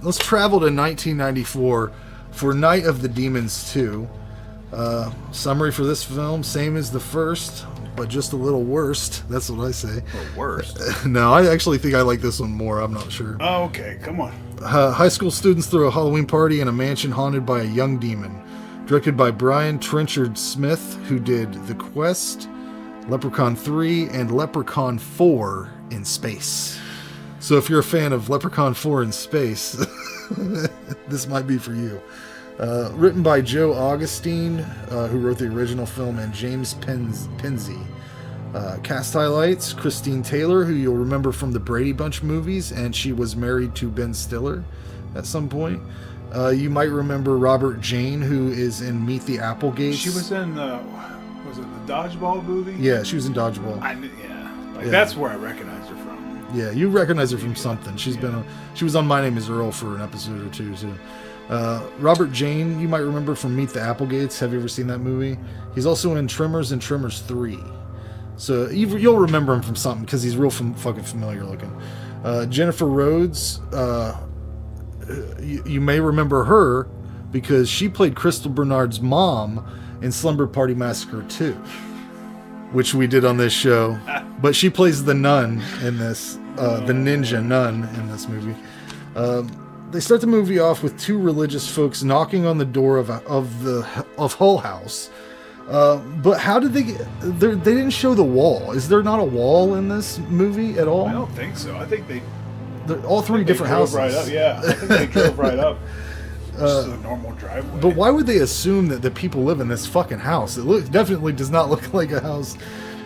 let's travel to 1994 for Night of the Demons 2. Summary for this film, same as the first, but just a little worse. That's what I say. Or worse. No, I actually think I like this one more. I'm not sure. Oh, okay. Come on. High school students throw a Halloween party in a mansion haunted by a young demon. Directed by Brian Trenchard-Smith, who did The Quest, Leprechaun 3, and Leprechaun 4 in Space. So if you're a fan of Leprechaun 4 in Space, this might be for you. Written by Joe Augustine, who wrote the original film, and James Penzi. Cast highlights: Christine Taylor, who you'll remember from the Brady Bunch movies, and she was married to Ben Stiller at some point. You might remember Robert Jane, who is in Meet the Applegates. She was in was it the Dodgeball movie? Yeah, she was in Dodgeball. That's where I recognized her from. Yeah, you recognize her from something. She was on My Name Is Earl for an episode or two too. Robert Jane, you might remember from Meet the Applegates. Have you ever seen that movie? He's also in Tremors and Tremors 3. So you'll remember him from something because he's real fucking familiar looking. Jennifer Rhodes, you may remember her because she played Crystal Bernard's mom in Slumber Party Massacre 2, which we did on this show. But she plays the nun in this, the ninja nun in this movie. They start the movie off with two religious folks knocking on the door of Hull House. But how did they get? They didn't show the wall. Is there not a wall in this movie at all? I don't think so. I think they're all three different houses. Right up. Yeah, I think they drove right up. Just a normal driveway. But why would they assume that the people live in this fucking house? It definitely does not look like a house.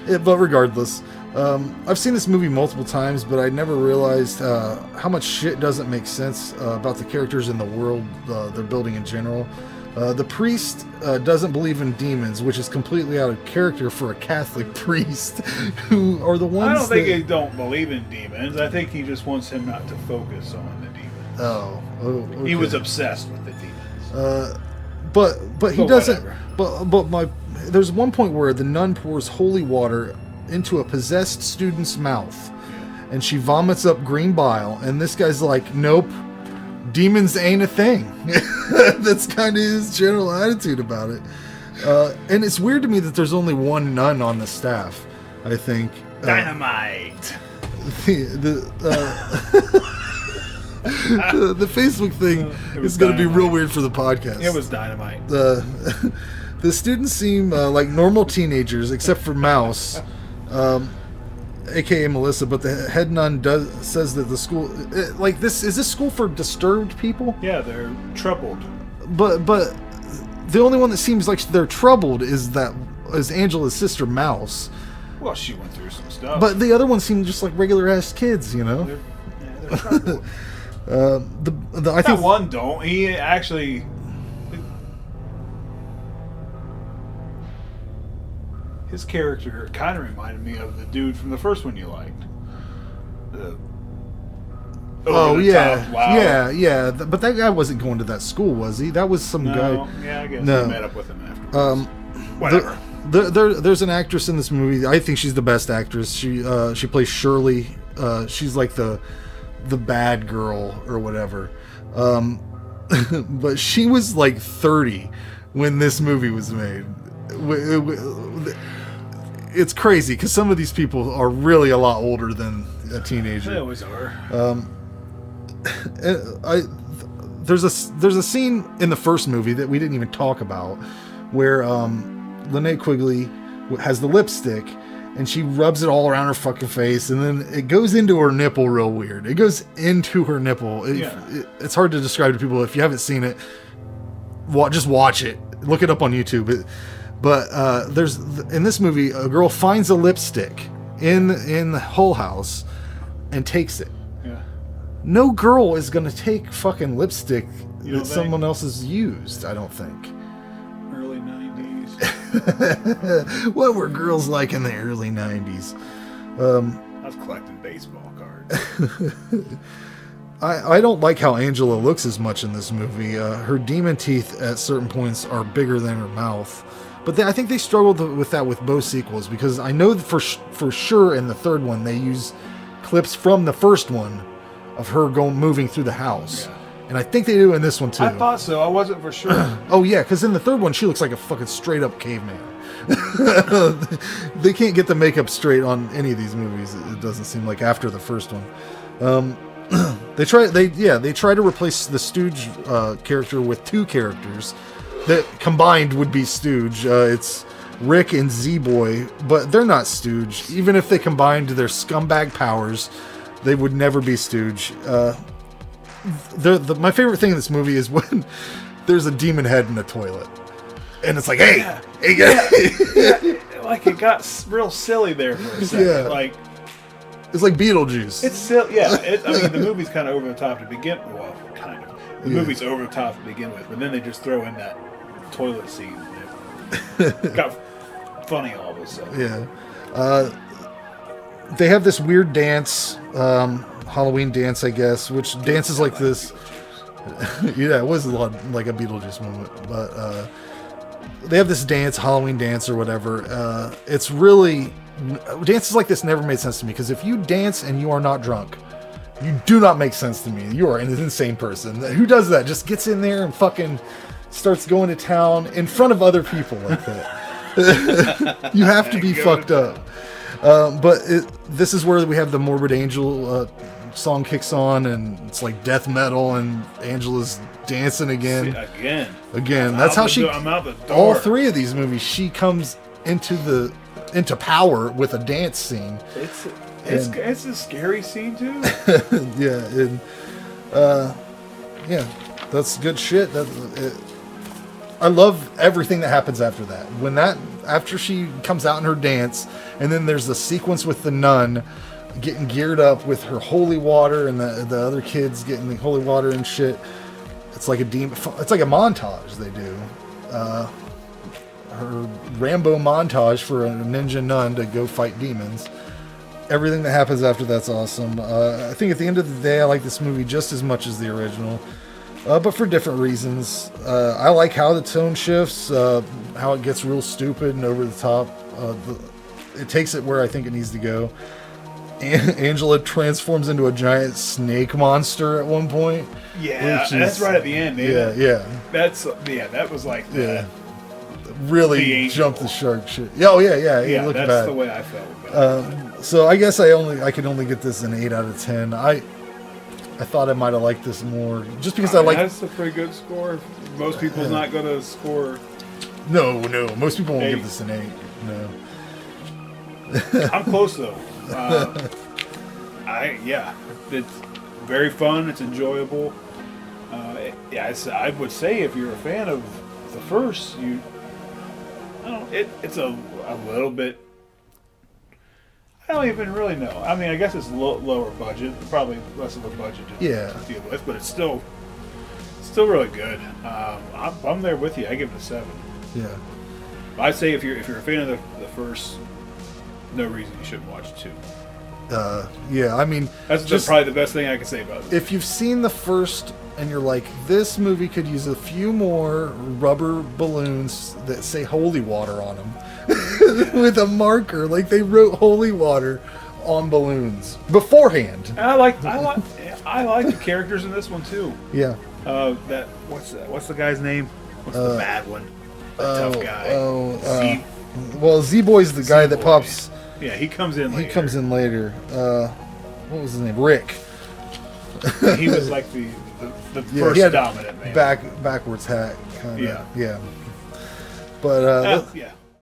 But regardless, I've seen this movie multiple times, but I never realized how much shit doesn't make sense about the characters in the world they're building in general. The priest doesn't believe in demons, which is completely out of character for a Catholic priest, who are the ones. I don't think he don't believe in demons. I think he just wants him not to focus on the demons. Oh, okay. He was obsessed with the demons. But he doesn't. Whatever. There's one point where the nun pours holy water into a possessed student's mouth, and she vomits up green bile, and this guy's like, nope. Demons ain't a thing. That's kind of his general attitude about it. And it's weird to me that there's only one nun on the staff, I think. Dynamite! The Facebook thing is going to be real weird for the podcast. It was dynamite. The students seem like normal teenagers, except for Mouse. AKA Melissa, but the head nun says that the school is this school for disturbed people? Yeah, they're troubled. But the only one that seems like they're troubled is Angela's sister Mouse. Well, she went through some stuff. But the other ones seem just like regular ass kids, you know. They're troubled. I think one don't. He actually. His character kind of reminded me of the dude from the first one you liked. Yeah. But that guy wasn't going to that school, was he? That was some guy. Yeah, I guess he met up with him afterwards. Whatever. There's an actress in this movie. I think she's the best actress. She plays Shirley. She's like the bad girl or whatever. But she was like 30 when this movie was made. It's crazy because some of these people are really a lot older than a teenager. They always are. There's a scene in the first movie that we didn't even talk about where Linnea Quigley has the lipstick and she rubs it all around her fucking face, and then it goes into her nipple real weird. It goes into her nipple. It's hard to describe to people. If you haven't seen it, just watch it. Look it up on YouTube. But there's in this movie, a girl finds a lipstick in the Hull House and takes it. Yeah. No girl is gonna take fucking lipstick that someone else has used. I don't think. Early 90s. What were girls like in the early 90s? I was collecting baseball cards. I don't like how Angela looks as much in this movie. Her demon teeth at certain points are bigger than her mouth. But I think they struggled with that with both sequels, because I know for sure in the third one they use clips from the first one of her moving through the house. And I think they do in this one too. I thought so. I wasn't for sure. Oh yeah, because in the third one she looks like a fucking straight up caveman. They can't get the makeup straight on any of these movies. It doesn't seem like after the first one. They try to replace the Stooge character with two characters that combined would be Stooge. It's Rick and Z-Boy, but they're not Stooge. Even if they combined their scumbag powers, they would never be Stooge. My favorite thing in this movie is when there's a demon head in the toilet. And it's like, hey, like it got real silly there for a second. Yeah. Like, it's like Beetlejuice. it's silly. Yeah, I mean, the movie's kind of over the top to begin with. Well, kind of. The movie's over the top to begin with, but then they just throw in that toilet scene. It got funny all of a sudden. Yeah. They have this weird dance, Halloween dance, I guess, which dances like this. Yeah, it was a lot like a Beetlejuice moment, but they have this dance, Halloween dance or whatever. It's really dances like this never made sense to me, because if you dance and you are not drunk, you do not make sense to me. You are an insane person. Who does that? Just gets in there and fucking starts going to town in front of other people like that. You have to be fucked up. But this is where we have the Morbid Angel song kicks on, and it's like death metal, and Angela's dancing again. Again. That's how she. I'm out the door. All three of these movies, she comes into power with a dance scene. It's a scary scene too. Yeah, that's good shit. I love everything that happens after that. After she comes out in her dance, and then there's the sequence with the nun getting geared up with her holy water, and the other kids getting the holy water and shit. It's like it's like a montage they do. Her Rambo montage for a ninja nun to go fight demons. Everything that happens after that's awesome. I think at the end of the day, I like this movie just as much as the original, but for different reasons. I like how the tone shifts, how it gets real stupid and over the top. It takes it where I think it needs to go. Angela transforms into a giant snake monster at one point. Yeah, that's right at the end, man. Yeah. That was like really jumped the shark shit. Oh yeah. Yeah, that's bad. the way I felt about it. So I guess I could only get this an 8 out of 10. I thought I might have liked this more, just because I like. That's a pretty good score. Most people's not going to score. No. Most people won't give this an 8. No. I'm close though. It's very fun. It's enjoyable. I would say if you're a fan of the first, it's a little bit. I don't even really know. I mean, I guess it's lower budget, probably less of a budget to deal with, but it's still really good. I'm there with you. I give it a 7. Yeah. I'd say if you're a fan of the first, no reason you shouldn't watch 2. I mean, that's just probably the best thing I can say about it. If you've seen the first and you're like, this movie could use a few more rubber balloons that say holy water on them with a marker, like they wrote holy water on balloons beforehand. And I like the characters in this one too. Yeah. What's the guy's name? What's the bad one? The tough guy. Well, Z-Boy's the guy that pops. Yeah, he comes in later. What was his name? Rick. He was like the first dominant man. Backwards hat, kind of. Yeah. But